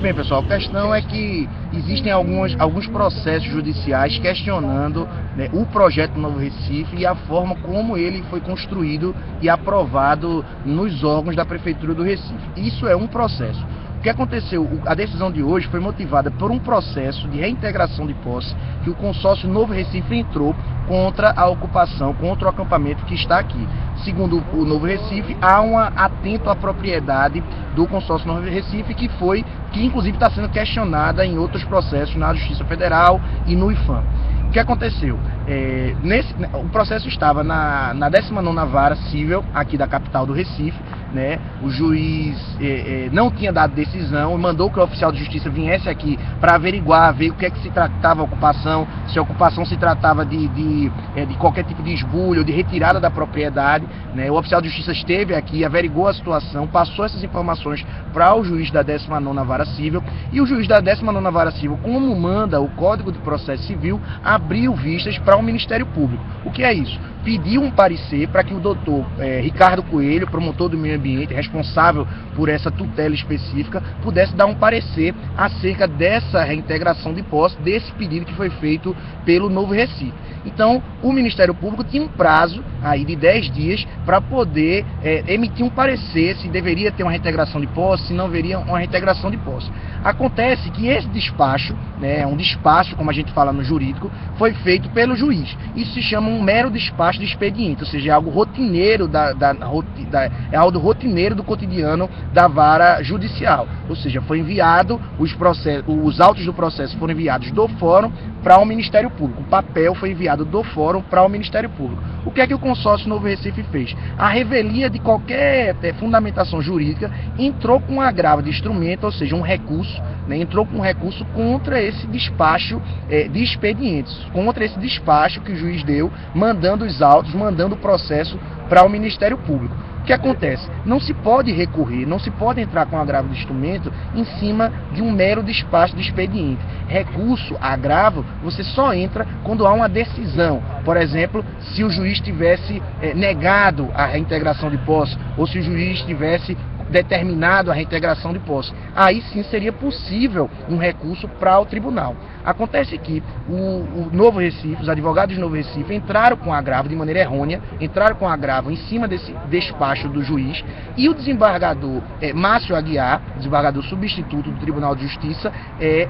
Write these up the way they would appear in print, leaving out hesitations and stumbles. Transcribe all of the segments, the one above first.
Bem, pessoal, a questão é que existem alguns processos judiciais questionando, né, o projeto do Novo Recife e a forma como ele foi construído e aprovado nos órgãos da Prefeitura do Recife. Isso é um processo. O que aconteceu? A decisão de hoje foi motivada por um processo de reintegração de posse que o consórcio Novo Recife entrou contra a ocupação, contra o acampamento que está aqui. Segundo o Novo Recife, há um atento à propriedade do consórcio Novo Recife que inclusive está sendo questionada em outros processos na Justiça Federal e no IPHAN. O que aconteceu? O processo estava na 19ª Vara Civil aqui da capital do Recife, né? O juiz não tinha dado decisão e mandou que o oficial de justiça viesse aqui para averiguar, ver o que é que se tratava a ocupação, se a ocupação se tratava de qualquer tipo de esbulho, de retirada da propriedade, né? O oficial de justiça esteve aqui, averigou a situação, passou essas informações para o juiz da 19ª Vara Civil, e o juiz da 19ª Vara Civil, como manda o Código de Processo Civil, abriu vistas para o Ministério Público. O que é isso? Pediu um parecer para que o doutor Ricardo Coelho, promotor do meio ambiente, responsável por essa tutela específica, pudesse dar um parecer acerca dessa reintegração de posse, desse pedido que foi feito pelo Novo Recife. Então, o Ministério Público tinha um prazo aí de 10 dias para poder emitir um parecer se deveria ter uma reintegração de posse, se não haveria uma reintegração de posse. Acontece que esse despacho, né, um despacho, como a gente fala no jurídico, foi feito pelo juiz. Isso se chama um mero despacho de expediente, ou seja, é algo rotineiro, é algo rotineiro do cotidiano da vara judicial. Ou seja, foi enviado, os autos do processo foram enviados do fórum para o Ministério Público. O papel foi enviado do fórum para o Ministério Público. O que é que o consórcio Novo Recife fez? A revelia de qualquer fundamentação jurídica entrou com um agravo de instrumento, ou seja, um recurso, né, entrou com um recurso contra esse despacho de expedientes, contra esse despacho que o juiz deu, mandando os autos, mandando o processo para o Ministério Público. O que acontece? Não se pode recorrer, não se pode entrar com agravo de instrumento em cima de um mero despacho de expediente. Recurso, agravo, você só entra quando há uma decisão. Por exemplo, se o juiz tivesse negado a reintegração de posse, ou se o juiz tivesse determinado a reintegração de posse. Aí sim seria possível um recurso para o tribunal. Acontece que o Novo Recife, os advogados do Novo Recife entraram com agravo de maneira errônea, entraram com agravo em cima desse despacho do juiz, e o desembargador Márcio Aguiar, desembargador substituto do Tribunal de Justiça,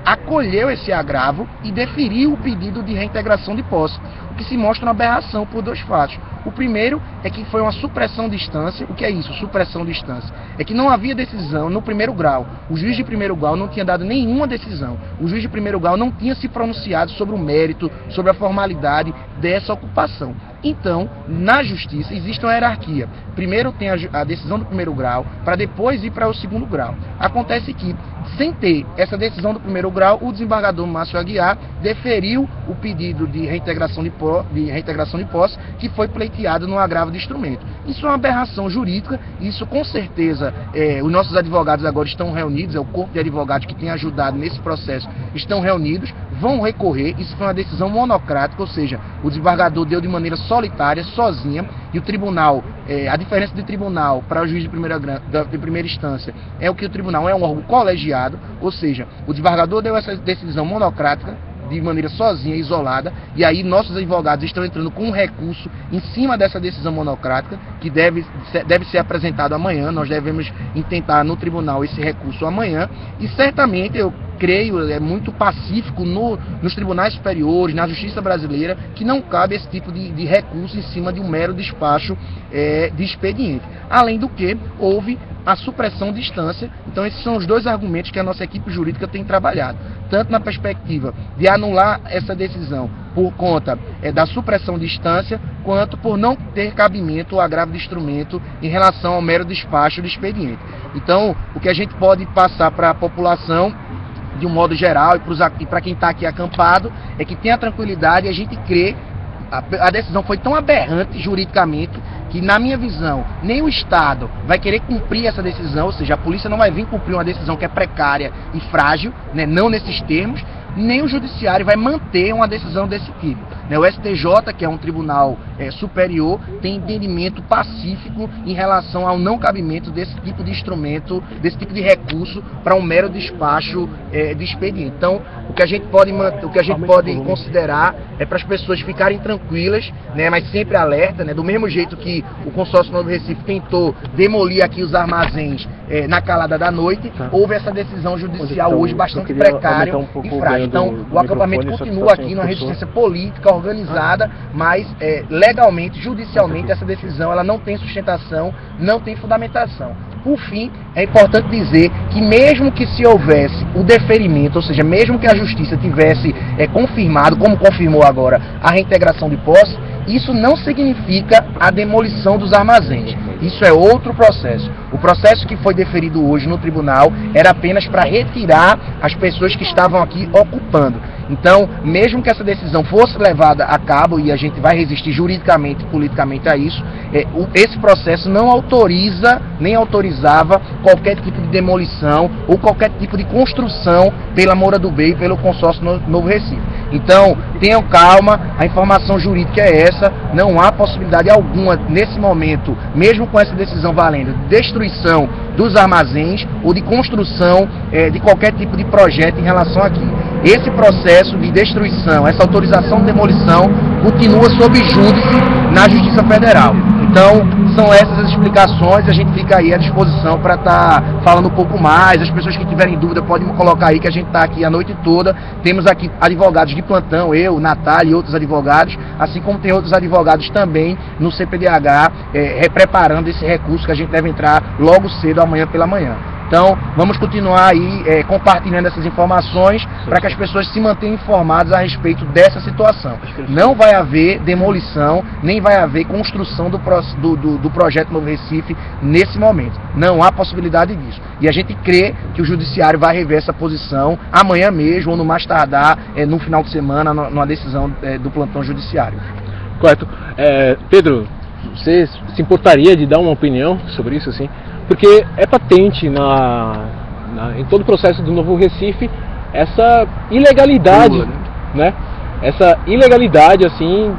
acolheu esse agravo e deferiu o pedido de reintegração de posse, o que se mostra uma aberração por dois fatos. O primeiro é que foi uma supressão de instância. O que é isso, supressão de instância? É que não havia decisão no primeiro grau. O juiz de primeiro grau não tinha dado nenhuma decisão. O juiz de primeiro grau não tinha se pronunciado sobre o mérito, sobre a formalidade dessa ocupação. Então, na justiça existe uma hierarquia. Primeiro tem a decisão do primeiro grau, para depois ir para o segundo grau. Acontece que, sem ter essa decisão do primeiro grau, o desembargador Márcio Aguiar deferiu o pedido de reintegração de posse, que foi pleiteado no agravo de instrumento. Isso é uma aberração jurídica, isso com certeza os nossos advogados agora estão reunidos, é o corpo de advogados que tem ajudado nesse processo, estão reunidos, vão recorrer. Isso foi uma decisão monocrática, ou seja, o desembargador deu de maneira solitária, sozinha, e o tribunal, a diferença do tribunal para o juiz de primeira instância é o que o tribunal é um órgão colegiado, ou seja, o desembargador deu essa decisão monocrática, de maneira sozinha, isolada, e aí nossos advogados estão entrando com um recurso em cima dessa decisão monocrática, que deve ser apresentado amanhã. Nós devemos intentar no tribunal esse recurso amanhã, e certamente eu creio, é muito pacífico nos tribunais superiores, na justiça brasileira, que não cabe esse tipo de recurso em cima de um mero despacho de expediente. Além do que, houve a supressão de instância. Então esses são os dois argumentos que a nossa equipe jurídica tem trabalhado, tanto na perspectiva de anular essa decisão por conta da supressão de instância, quanto por não ter cabimento o agravo de instrumento em relação ao mero despacho de expediente. Então, o que a gente pode passar para a população, de um modo geral, e para quem está aqui acampado, é que tenha tranquilidade. A gente crê, a decisão foi tão aberrante juridicamente, que na minha visão, nem o Estado vai querer cumprir essa decisão, ou seja, a polícia não vai vir cumprir uma decisão que é precária e frágil, né, não nesses termos, nem o judiciário vai manter uma decisão desse tipo. né? O STJ, que é um tribunal superior, tem entendimento pacífico em relação ao não cabimento desse tipo de instrumento, desse tipo de recurso para um mero despacho de expediente. Então, o que a gente pode considerar é para as pessoas ficarem tranquilas, né, mas sempre alerta, né, do mesmo jeito que o consórcio Novo Recife tentou demolir aqui os armazéns na calada da noite, houve essa decisão judicial hoje bastante precária e frágil. Então, o acampamento continua aqui numa resistência política organizada, mas legalmente, judicialmente, essa decisão ela não tem sustentação, não tem fundamentação. Por fim, é importante dizer que mesmo que se houvesse o deferimento, ou seja, mesmo que a Justiça tivesse confirmado, como confirmou agora, a reintegração de posse, isso não significa a demolição dos armazéns. Isso é outro processo. O processo que foi deferido hoje no tribunal era apenas para retirar as pessoas que estavam aqui ocupando. Então, mesmo que essa decisão fosse levada a cabo, e a gente vai resistir juridicamente e politicamente a isso, esse processo não autoriza, nem autorizava qualquer tipo de demolição ou qualquer tipo de construção pela Moura do Bey e pelo consórcio Novo Recife. Então, tenham calma, a informação jurídica é essa, não há possibilidade alguma nesse momento, mesmo com essa decisão valendo, de destruição dos armazéns ou de construção de qualquer tipo de projeto em relação aqui. Esse processo de destruição, essa autorização de demolição, continua sob júdice na Justiça Federal. Então, são essas as explicações, a gente fica aí à disposição para estar falando um pouco mais. As pessoas que tiverem dúvida podem me colocar aí, que a gente está aqui a noite toda. Temos aqui advogados de plantão, eu, Natália e outros advogados, assim como tem outros advogados também no CPDH, preparando esse recurso que a gente deve entrar logo cedo, amanhã pela manhã. Então, vamos continuar aí compartilhando essas informações para que as pessoas se mantenham informadas a respeito dessa situação. Não vai haver demolição, nem vai haver construção do projeto Novo Recife nesse momento. Não há possibilidade disso. E a gente crê que o Judiciário vai rever essa posição amanhã mesmo, ou no mais tardar, no final de semana, numa decisão do plantão judiciário. Correto. Pedro, você se importaria de dar uma opinião sobre isso, assim? Porque é patente em todo o processo do Novo Recife essa ilegalidade, né? Essa ilegalidade, assim,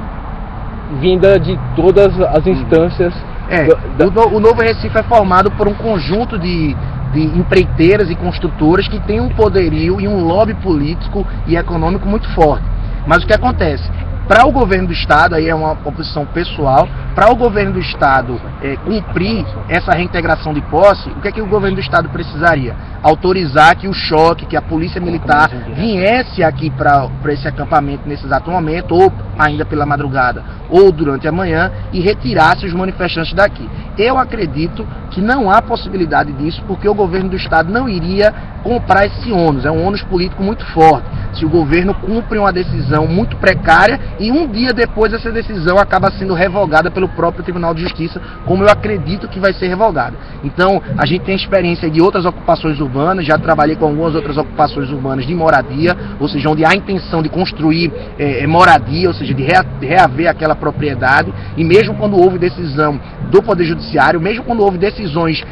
vinda de todas as instâncias. O Novo Recife é formado por um conjunto de empreiteiras e construtoras que têm um poderio e um lobby político e econômico muito forte. Mas o que acontece? Para o governo do Estado, aí é uma posição pessoal, para o governo do Estado cumprir essa reintegração de posse, o que é que o governo do Estado precisaria? Autorizar que o choque, que a polícia militar viesse aqui para esse acampamento nesse exato momento, ou ainda pela madrugada, ou durante a manhã, e retirasse os manifestantes daqui. Eu acredito que não há possibilidade disso, porque o governo do Estado não iria comprar esse ônus, é um ônus político muito forte. Se o governo cumpre uma decisão muito precária e um dia depois essa decisão acaba sendo revogada pelo próprio Tribunal de Justiça, como eu acredito que vai ser revogada. Então, a gente tem experiência de outras ocupações urbanas, já trabalhei com algumas outras ocupações urbanas de moradia, ou seja, onde há a intenção de construir moradia, ou seja, de reaver aquela propriedade, e mesmo quando houve decisão do Poder Judiciário, mesmo quando houve decisões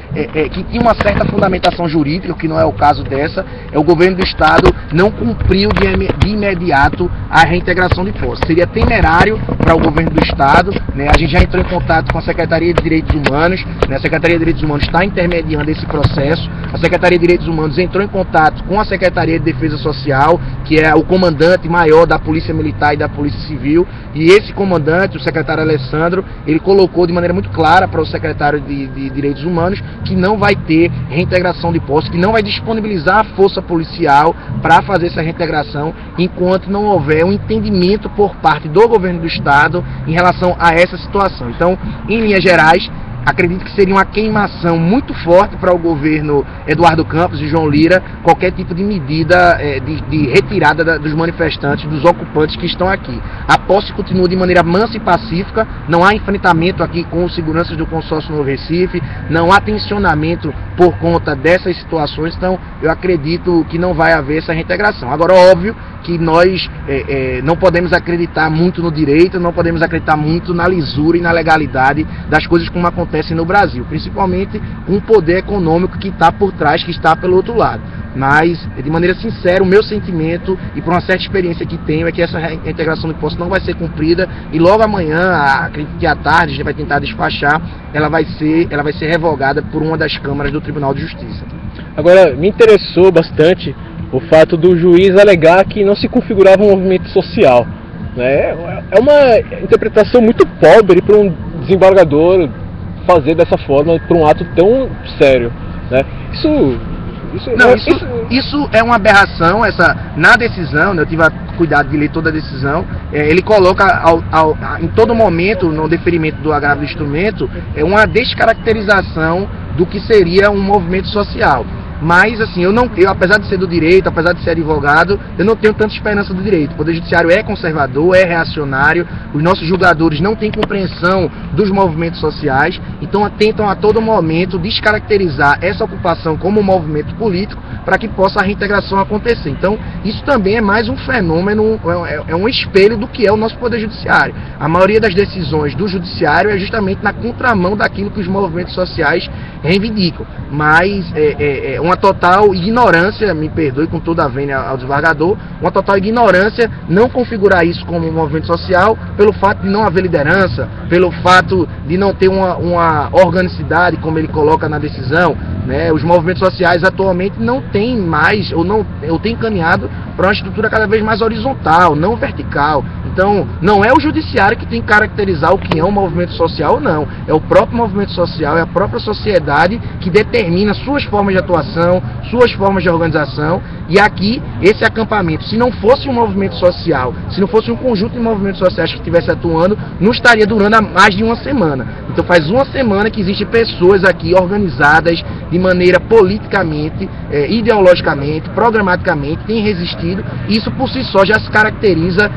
que tinham uma certa fundamentação jurídica, que não é o caso dessa, o governo do Estado não cumpriu de imediato a reintegração de posse. Seria temerário para o governo do Estado, né? A gente já entrou em contato com a Secretaria de Direitos Humanos, né? A Secretaria de Direitos Humanos está intermediando esse processo, a Secretaria de Direitos Humanos entrou em contato com a Secretaria de Defesa Social, que é o comandante maior da Polícia Militar e da Polícia Civil, e esse comandante, o secretário Alessandro, ele colocou de maneira muito clara para o secretário de Direitos Humanos que não vai ter reintegração de posse, que não vai disponibilizar a força policial para fazer essa reintegração enquanto não houver um entendimento por parte do governo do Estado em relação a essa situação. Então, em linhas gerais, acredito que seria uma queimação muito forte para o governo Eduardo Campos e João Lira, qualquer tipo de medida de retirada dos manifestantes, dos ocupantes que estão aqui. A posse continua de maneira mansa e pacífica, não há enfrentamento aqui com os seguranças do consórcio Novo Recife, não há tensionamento por conta dessas situações, então eu acredito que não vai haver essa reintegração. Agora, óbvio que nós não podemos acreditar muito no direito, não podemos acreditar muito na lisura e na legalidade das coisas como acontece acontecem no Brasil, principalmente um poder econômico que está por trás, que está pelo outro lado. Mas, de maneira sincera, o meu sentimento, e por uma certa experiência que tenho, é que essa reintegração de posse não vai ser cumprida, e logo amanhã, acredito que à tarde, a gente vai tentar despachar, ela vai ser revogada por uma das câmaras do Tribunal de Justiça. Agora, me interessou bastante o fato do juiz alegar que não se configurava um movimento social. Né? É uma interpretação muito pobre para um desembargador fazer dessa forma, para um ato tão sério. Né? Isso é uma aberração. Na decisão, né, eu tive cuidado de ler toda a decisão, ele coloca em todo momento, no deferimento do agravo do instrumento, uma descaracterização do que seria um movimento social. Mas, assim, eu apesar de ser do direito, apesar de ser advogado, eu não tenho tanta esperança do direito. O Poder Judiciário é conservador, é reacionário, os nossos julgadores não têm compreensão dos movimentos sociais, então tentam a todo momento descaracterizar essa ocupação como um movimento político para que possa a reintegração acontecer. Então, isso também é mais um fenômeno, é um espelho do que é o nosso Poder Judiciário. A maioria das decisões do Judiciário é justamente na contramão daquilo que os movimentos sociais reivindicam. Mas uma total ignorância, me perdoe com toda a vênia ao desembargador, uma total ignorância não configurar isso como um movimento social pelo fato de não haver liderança, pelo fato de não ter uma organicidade, como ele coloca na decisão. Né? Os movimentos sociais atualmente não têm mais, ou têm caminhado para uma estrutura cada vez mais horizontal, não vertical. Então, não é o judiciário que tem que caracterizar o que é um movimento social ou não. É o próprio movimento social, é a própria sociedade que determina suas formas de atuação, suas formas de organização. E aqui, esse acampamento, se não fosse um movimento social, se não fosse um conjunto de movimentos sociais que estivesse atuando, não estaria durando mais de uma semana. Então faz uma semana que existem pessoas aqui organizadas de maneira politicamente, ideologicamente, programaticamente, têm resistido. Isso por si só já se caracteriza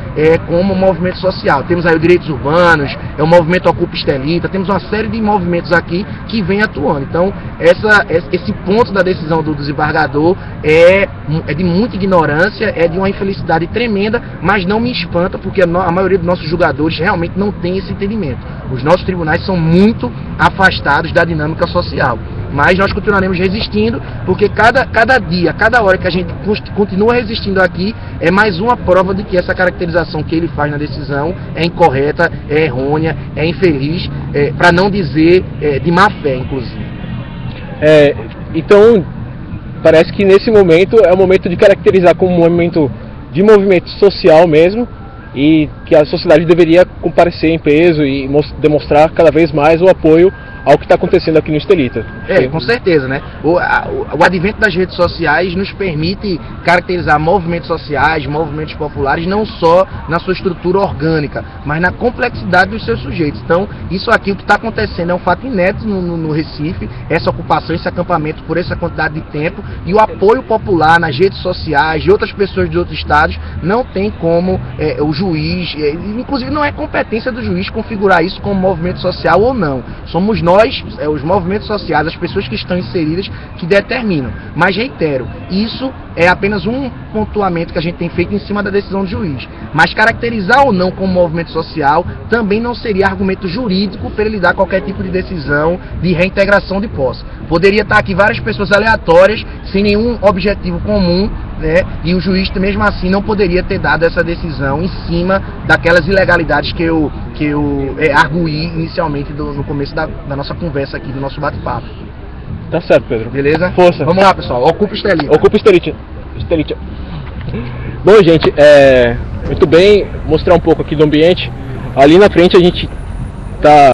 como um movimento social. Temos aí os direitos urbanos, o movimento Ocupa Estelita, temos uma série de movimentos aqui que vem atuando. Então esse ponto da decisão do desembargador é de muita ignorância, é de uma infelicidade tremenda, mas não me espanta, porque a maioria dos nossos julgadores realmente não tem esse entendimento. Os nossos tribunais são muito afastados da dinâmica social. Mas nós continuaremos resistindo, porque cada dia, cada hora que a gente continua resistindo aqui, é mais uma prova de que essa caracterização que ele faz na decisão é incorreta, é errônea, é infeliz, para não dizer de má fé, inclusive. Então, parece que nesse momento é o momento de caracterizar como um movimento social mesmo, e que a sociedade deveria comparecer em peso e demonstrar cada vez mais o apoio ao que está acontecendo aqui no Estelita. Com certeza, né? O advento das redes sociais nos permite caracterizar movimentos sociais, movimentos populares, não só na sua estrutura orgânica, mas na complexidade dos seus sujeitos. Então, isso aqui, o que está acontecendo é um fato inédito no Recife, essa ocupação, esse acampamento por essa quantidade de tempo, e o apoio popular nas redes sociais de outras pessoas de outros estados não tem como o juiz, inclusive não é competência do juiz configurar isso como movimento social ou não. Somos nós, os movimentos sociais, as pessoas que estão inseridas, que determinam. Mas reitero, isso é apenas um pontuamento que a gente tem feito em cima da decisão do juiz. Mas caracterizar ou não como movimento social também não seria argumento jurídico para ele dar qualquer tipo de decisão de reintegração de posse. Poderia estar aqui várias pessoas aleatórias, sem nenhum objetivo comum, né? E o juiz, mesmo assim, não poderia ter dado essa decisão em cima daquelas ilegalidades que eu arguí inicialmente no começo da nossa conversa aqui, do nosso bate-papo. Tá certo, Pedro. Beleza? Força. Vamos lá, pessoal. Ocupa Estelita. Ocupa Estelita. Bom, gente, muito bem, mostrar um pouco aqui do ambiente. Ali na frente a gente tá